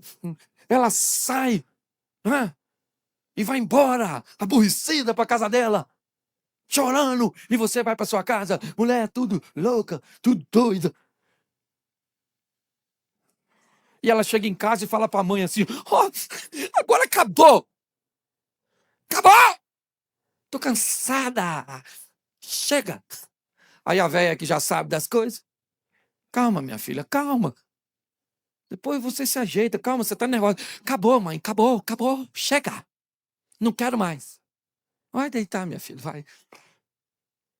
ela sai e vai embora, aborrecida para casa dela, chorando. E você vai para sua casa, mulher tudo louca, tudo doida. E ela chega em casa e fala para a mãe assim, agora acabou. Acabou! Tô cansada. Chega. Aí a velha que já sabe das coisas. Calma, minha filha, calma. Depois você se ajeita, calma, você tá nervosa. Acabou, mãe, acabou. Chega. Não quero mais. Vai deitar, minha filha, vai.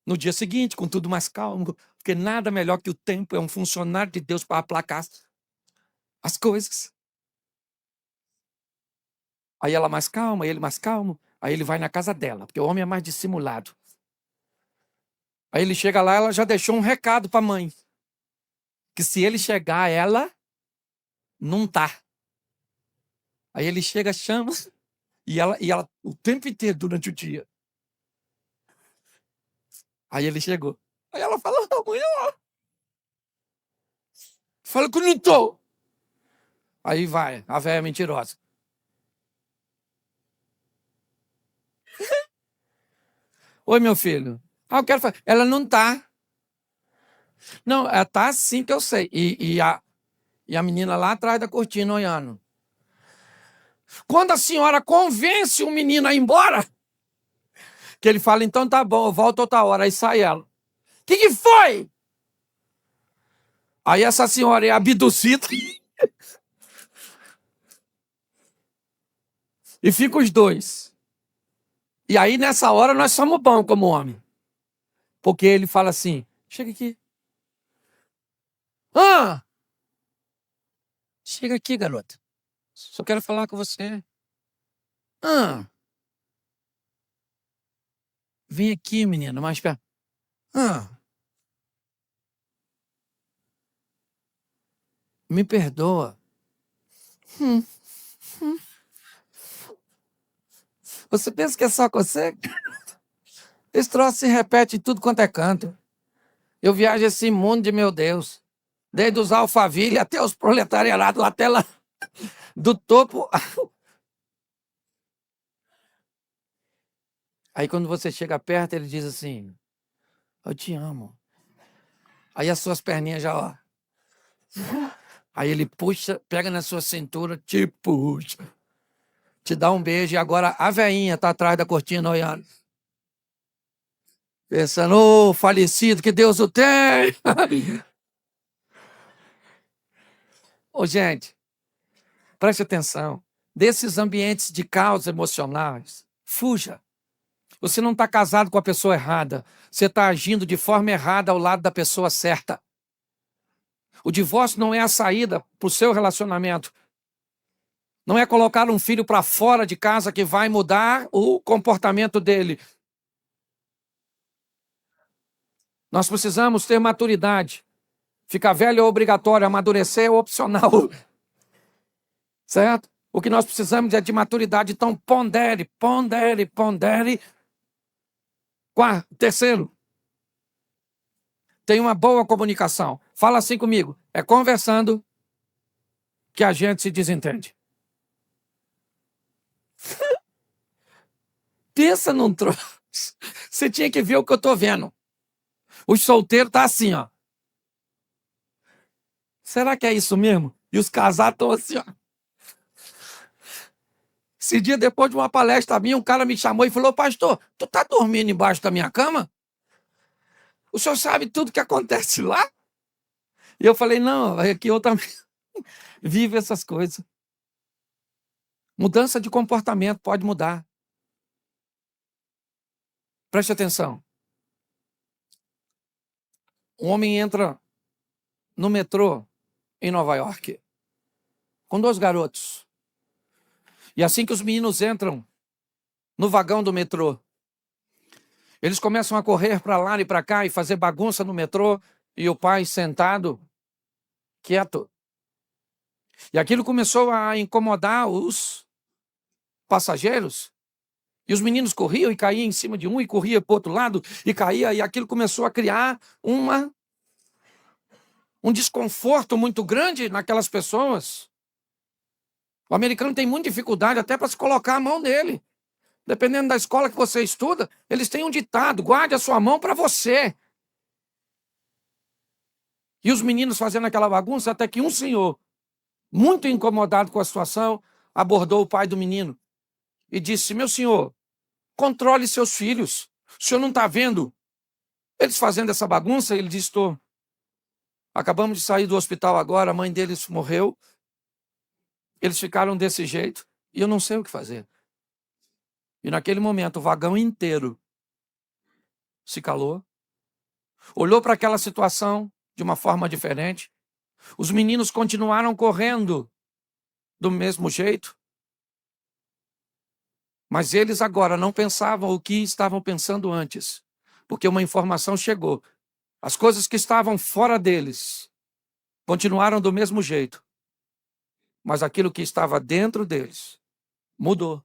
No dia seguinte, com tudo mais calmo, porque nada melhor que o tempo é um funcionário de Deus para aplacar as coisas. Aí ela mais calma, ele mais calmo. Aí ele vai na casa dela, porque o homem é mais dissimulado. Aí ele chega lá, ela já deixou um recado para a mãe. Que se ele chegar, ela não tá. Aí ele chega, chama E ela o tempo inteiro durante o dia. Aí ele chegou. Aí ela fala, amanhã, fala que eu não tô. Aí vai, a velha mentirosa. Oi, meu filho. Eu quero falar. Ela não tá. Não, ela tá sim que eu sei. E a menina lá atrás da cortina olhando. Quando a senhora convence o menino a ir embora, que ele fala, então tá bom, eu volto outra hora. Aí sai ela. O que foi? Aí essa senhora é abduzida e fica os dois. E aí nessa hora nós somos bons como homem. Porque ele fala assim, chega aqui. Ah! Chega aqui, garota. Só quero falar com você. Ah! Vem aqui, menina, mais perto. Ah! Me perdoa. Hum. Você pensa que é só com você? Esse troço se repete em tudo quanto é canto. Eu viajo esse mundo de meu Deus. Desde os Alphaville até os proletariados, até lá do topo. Aí quando você chega perto, ele diz assim, eu te amo. Aí as suas perninhas já, ó. Aí ele puxa, pega na sua cintura, te puxa. Te dá um beijo e agora a veinha tá atrás da cortina olhando. Pensando, ô, falecido, que Deus o tem. Ô, gente, preste atenção. Desses ambientes de caos emocionais, fuja. Você não está casado com a pessoa errada. Você está agindo de forma errada ao lado da pessoa certa. O divórcio não é a saída para o seu relacionamento. Não é colocar um filho para fora de casa que vai mudar o comportamento dele. Nós precisamos ter maturidade. Ficar velho é obrigatório, amadurecer é opcional. Certo? O que nós precisamos é de maturidade. Então, pondere, pondere, pondere. Quarto, terceiro, tem uma boa comunicação. Fala assim comigo. É conversando que a gente se desentende. Pensa num troço. Você tinha que ver o que eu tô vendo. Os solteiros tá assim, ó. Será que é isso mesmo? E os casados estão assim, ó. Esse dia, depois de uma palestra minha, um cara me chamou e falou, pastor, tu tá dormindo embaixo da minha cama? O senhor sabe tudo que acontece lá? E eu falei, não, é que eu também vivo essas coisas. Mudança de comportamento pode mudar. Preste atenção. Um homem entra no metrô em Nova York com dois garotos. E assim que os meninos entram no vagão do metrô, eles começam a correr para lá e para cá e fazer bagunça no metrô e o pai sentado, quieto. E aquilo começou a incomodar os passageiros. E os meninos corriam e caíam em cima de um e corria para o outro lado e caía. E aquilo começou a criar um desconforto muito grande naquelas pessoas. O americano tem muita dificuldade até para se colocar a mão nele. Dependendo da escola que você estuda, eles têm um ditado, guarde a sua mão para você. E os meninos fazendo aquela bagunça, até que um senhor, muito incomodado com a situação, abordou o pai do menino e disse, meu senhor, controle seus filhos. O senhor não está vendo eles fazendo essa bagunça? Ele disse, estou. Acabamos de sair do hospital agora, a mãe deles morreu. Eles ficaram desse jeito e eu não sei o que fazer. E naquele momento o vagão inteiro se calou, olhou para aquela situação de uma forma diferente. Os meninos continuaram correndo do mesmo jeito, mas eles agora não pensavam o que estavam pensando antes, porque uma informação chegou. As coisas que estavam fora deles continuaram do mesmo jeito, mas aquilo que estava dentro deles mudou.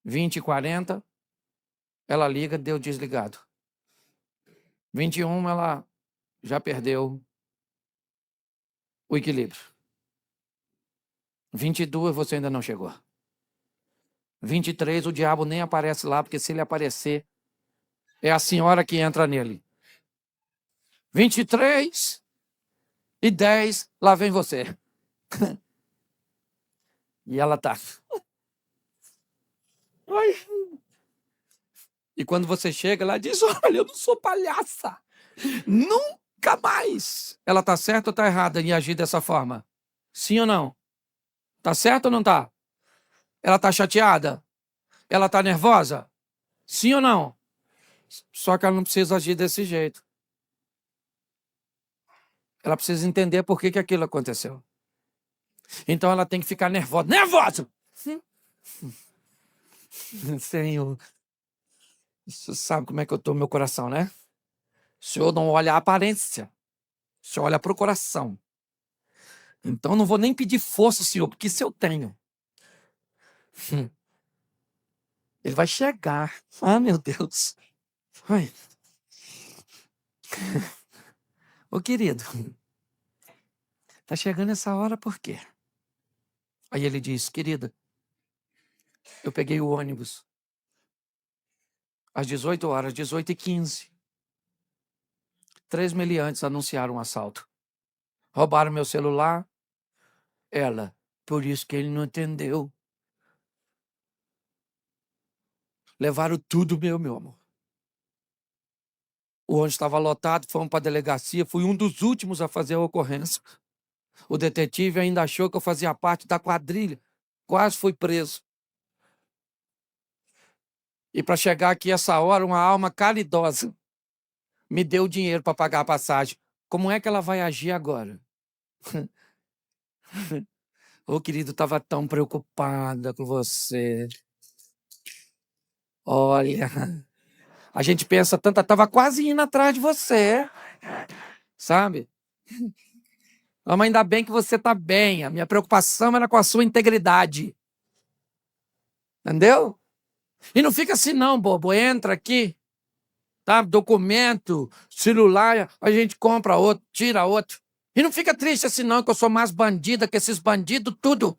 20h40, ela liga, deu desligado. 21, ela já perdeu o equilíbrio. 22, você ainda não chegou. 23, o diabo nem aparece lá, porque se ele aparecer, é a senhora que entra nele. 23h10, lá vem você. E ela tá. Ai. E quando você chega, ela diz: olha, eu não sou palhaça. Nunca mais. Ela tá certa ou tá errada em agir dessa forma? Sim ou não? Tá certo ou não tá? Ela tá chateada? Ela tá nervosa? Sim ou não? Só que ela não precisa agir desse jeito. Ela precisa entender por que aquilo aconteceu. Então ela tem que ficar nervosa. Nervosa! Senhor, você sabe como é que eu tô no meu coração, né? O senhor não olha a aparência. O senhor olha para o coração. Então não vou nem pedir força, senhor, porque se eu tenho. Ele vai chegar. Ah, meu Deus. Ai. Ô, querido, tá chegando essa hora por quê? Aí ele diz: querida, eu peguei o ônibus às 18 horas, 18h15. 3 meliantes anunciaram um assalto. Roubaram meu celular. Ela, por isso que ele não entendeu. Levaram tudo meu amor. O ônibus estava lotado, fomos para a delegacia, fui um dos últimos a fazer a ocorrência. O detetive ainda achou que eu fazia parte da quadrilha. Quase fui preso. E para chegar aqui essa hora, uma alma caridosa me deu dinheiro para pagar a passagem. Como é que ela vai agir agora? Ô, querido, estava tão preocupada com você. Olha, a gente pensa tanto, estava quase indo atrás de você, sabe? Mas ainda bem que você está bem. A minha preocupação era com a sua integridade. Entendeu? E não fica assim não, bobo. Entra aqui, tá? Documento, celular, a gente compra outro, tira outro. E não fica triste assim não, que eu sou mais bandida que esses bandidos, tudo.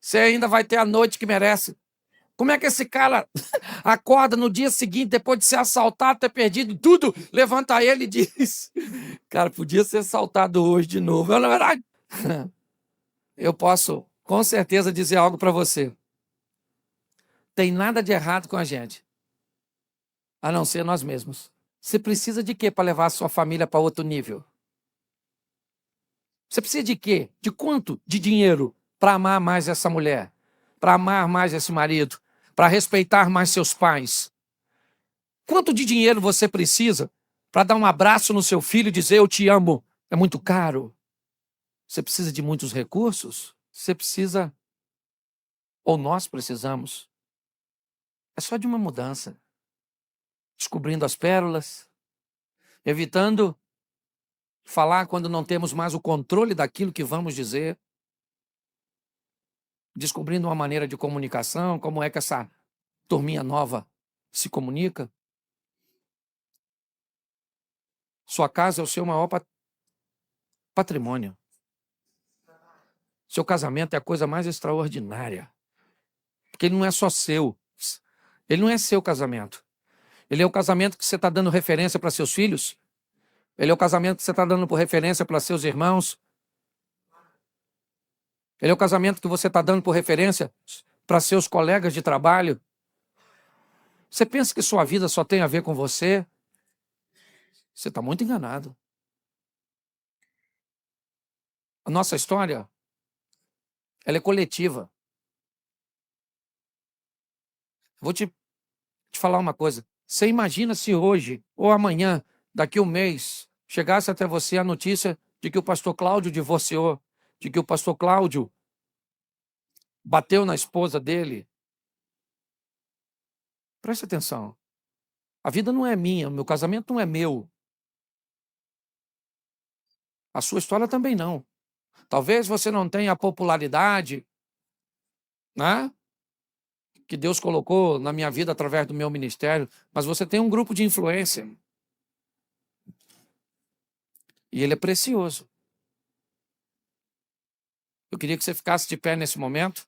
Você ainda vai ter a noite que merece. Como é que esse cara acorda no dia seguinte, depois de ser assaltado, ter perdido tudo, levanta ele e diz: cara, podia ser assaltado hoje de novo. Na verdade, eu posso com certeza dizer algo para você. Tem nada de errado com a gente, a não ser nós mesmos. Você precisa de quê para levar a sua família para outro nível? Você precisa de quê? De quanto de dinheiro para amar mais essa mulher? Para amar mais esse marido? Para respeitar mais seus pais? Quanto de dinheiro você precisa para dar um abraço no seu filho e dizer eu te amo? É muito caro. Você precisa de muitos recursos? Você precisa, ou nós precisamos, é só de uma mudança. Descobrindo as pérolas, evitando falar quando não temos mais o controle daquilo que vamos dizer, descobrindo uma maneira de comunicação, como é que essa turminha nova se comunica. Sua casa é o seu maior patrimônio. Seu casamento é a coisa mais extraordinária. Porque ele não é só seu. Ele não é seu casamento. Ele é o casamento que você está dando referência para seus filhos. Ele é o casamento que você está dando por referência para seus irmãos. Ele é o casamento que você está dando por referência para seus colegas de trabalho. Você pensa que sua vida só tem a ver com você? Você está muito enganado. A nossa história, ela é coletiva. Vou te falar uma coisa. Você imagina se hoje, ou amanhã, daqui a um mês, chegasse até você a notícia de que o pastor Cláudio divorciou, de que o pastor Cláudio bateu na esposa dele? Preste atenção. A vida não é minha, o meu casamento não é meu. A sua história também não. Talvez você não tenha a popularidade, né, que Deus colocou na minha vida através do meu ministério, mas você tem um grupo de influência. E ele é precioso. Eu queria que você ficasse de pé nesse momento.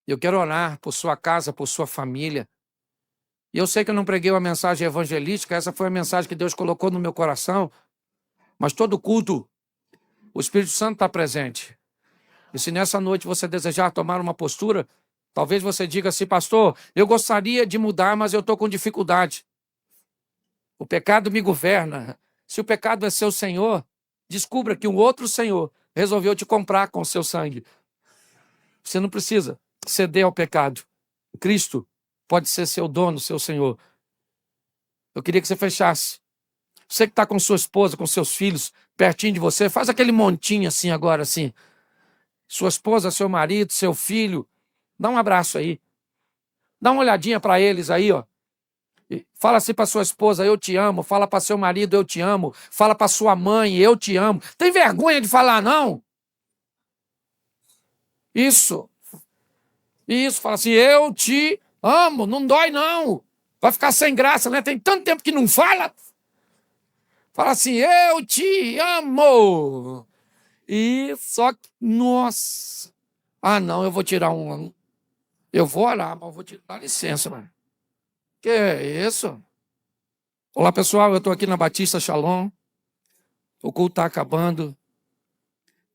Eu quero orar por sua casa, por sua família. E eu sei que eu não preguei uma mensagem evangelística, essa foi a mensagem que Deus colocou no meu coração. Mas todo culto, o Espírito Santo está presente. E se nessa noite você desejar tomar uma postura, talvez você diga assim, pastor, eu gostaria de mudar, mas eu estou com dificuldade. O pecado me governa. Se o pecado é seu senhor, descubra que um outro senhor resolveu te comprar com o seu sangue. Você não precisa ceder ao pecado. Cristo pode ser seu dono, seu senhor. Eu queria que você fechasse. Você que está com sua esposa, com seus filhos, pertinho de você, faz aquele montinho assim agora, assim. Sua esposa, seu marido, seu filho, dá um abraço aí. Dá uma olhadinha para eles aí, ó. Fala assim para sua esposa, eu te amo. Fala para seu marido, eu te amo. Fala para sua mãe, eu te amo. Tem vergonha de falar, não? Isso. Isso, fala assim, eu te amo. Não dói, não. Vai ficar sem graça, né? Tem tanto tempo que não fala. Fala assim, eu te amo. E só que, nossa. Ah, não, eu vou tirar um. Eu vou orar, mas eu vou tirar. Dá licença, mano. Que é isso? Olá, pessoal, eu estou aqui na Batista Shalom. O culto está acabando.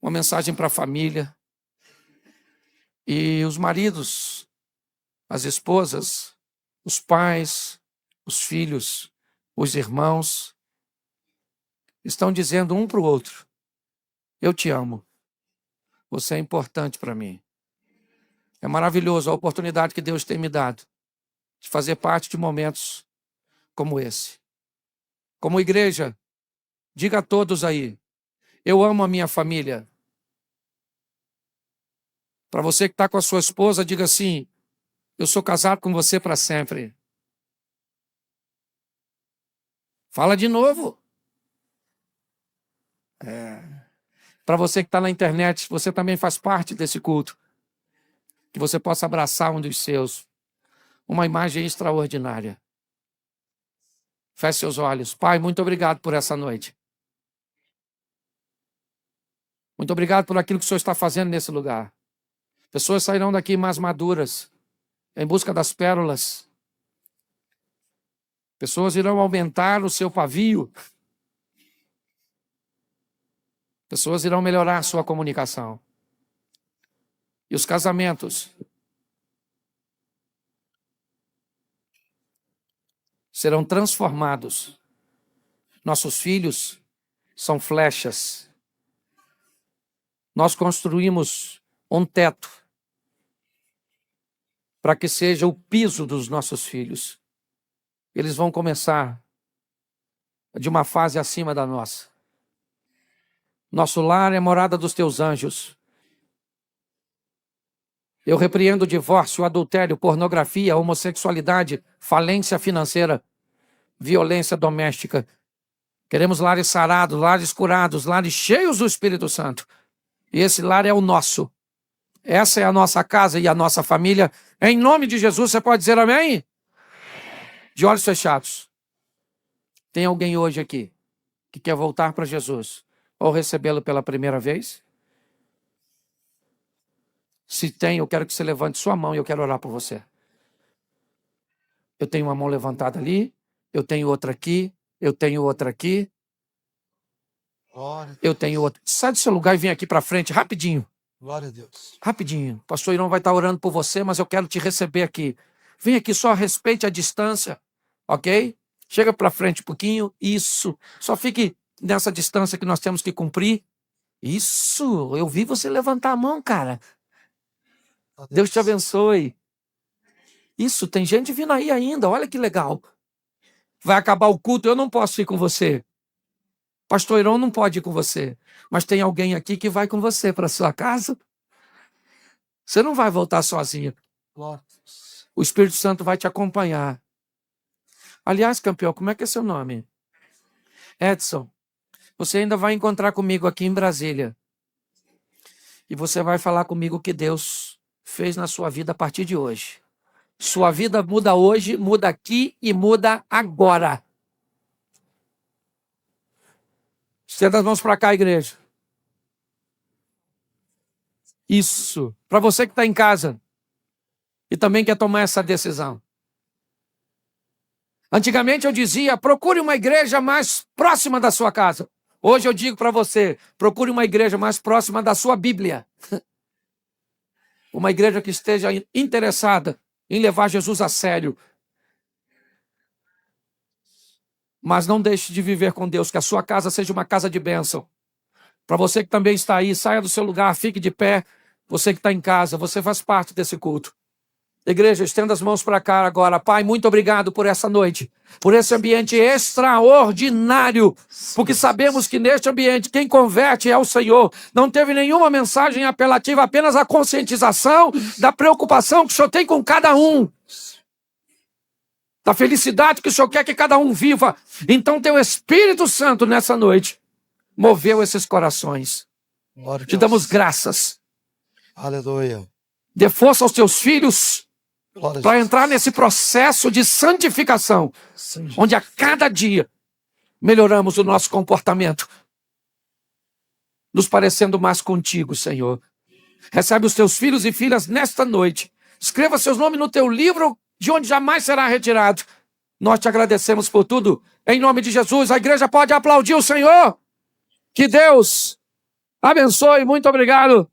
Uma mensagem para a família. E os maridos, as esposas, os pais, os filhos, os irmãos, estão dizendo um para o outro, eu te amo. Você é importante para mim. É maravilhoso a oportunidade que Deus tem me dado de fazer parte de momentos como esse. Como igreja, diga a todos aí, eu amo a minha família. Para você que está com a sua esposa, diga assim, eu sou casado com você para sempre. Fala de novo. Para você que está na internet, você também faz parte desse culto. Que você possa abraçar um dos seus. Uma imagem extraordinária. Feche seus olhos. Pai, muito obrigado por essa noite. Muito obrigado por aquilo que o Senhor está fazendo nesse lugar. Pessoas sairão daqui mais maduras, em busca das pérolas. Pessoas irão aumentar o seu pavio. Pessoas irão melhorar a sua comunicação. E os casamentos serão transformados. Nossos filhos são flechas. Nós construímos um teto para que seja o piso dos nossos filhos. Eles vão começar de uma fase acima da nossa. Nosso lar é morada dos teus anjos. Eu repreendo o divórcio, o adultério, pornografia, homossexualidade, falência financeira, violência doméstica. Queremos lares sarados, lares curados, lares cheios do Espírito Santo. E esse lar é o nosso. Essa é a nossa casa e a nossa família. Em nome de Jesus, você pode dizer amém? De olhos fechados. Tem alguém hoje aqui que quer voltar para Jesus ou recebê-lo pela primeira vez? Se tem, eu quero que você levante sua mão e eu quero orar por você. Eu tenho uma mão levantada ali, eu tenho outra aqui, eu tenho outra aqui. Eu tenho outra. Sai do seu lugar e vem aqui para frente, rapidinho. Glória a Deus. Rapidinho. O pastor Irão vai estar orando por você, mas eu quero te receber aqui. Vem aqui, só respeite a distância, ok? Chega para frente um pouquinho. Isso. Só fique nessa distância que nós temos que cumprir. Isso. Eu vi você levantar a mão, cara. Deus te abençoe. Isso, tem gente vindo aí ainda. Olha que legal. Vai acabar o culto, eu não posso ir com você. Pastor Irão não pode ir com você. Mas tem alguém aqui que vai com você para sua casa. Você não vai voltar sozinho. Glória. O Espírito Santo vai te acompanhar. Aliás, campeão, como é que é seu nome? Edson. Você ainda vai encontrar comigo aqui em Brasília. E você vai falar comigo o que Deus fez na sua vida a partir de hoje. Sua vida muda hoje, muda aqui e muda agora. Estenda as mãos para cá, igreja. Isso. Para você que está em casa e também quer tomar essa decisão. Antigamente eu dizia, procure uma igreja mais próxima da sua casa. Hoje eu digo para você, procure uma igreja mais próxima da sua Bíblia. Uma igreja que esteja interessada em levar Jesus a sério. Mas não deixe de viver com Deus, que a sua casa seja uma casa de bênção. Para você que também está aí, saia do seu lugar, fique de pé. Você que está em casa, você faz parte desse culto. Igreja, estenda as mãos para cá agora. Pai, muito obrigado por essa noite, por esse ambiente extraordinário, porque sabemos que neste ambiente quem converte é o Senhor. Não teve nenhuma mensagem apelativa, apenas a conscientização da preocupação que o Senhor tem com cada um, da felicidade que o Senhor quer que cada um viva. Então teu Espírito Santo nessa noite moveu esses corações. Te damos graças. Aleluia. Dê força aos teus filhos para entrar nesse processo de santificação, onde a cada dia melhoramos o nosso comportamento, nos parecendo mais contigo, Senhor. Recebe os teus filhos e filhas nesta noite. Escreva seus nomes no teu livro, de onde jamais será retirado. Nós te agradecemos por tudo. Em nome de Jesus, a igreja pode aplaudir o Senhor. Que Deus abençoe. Muito obrigado.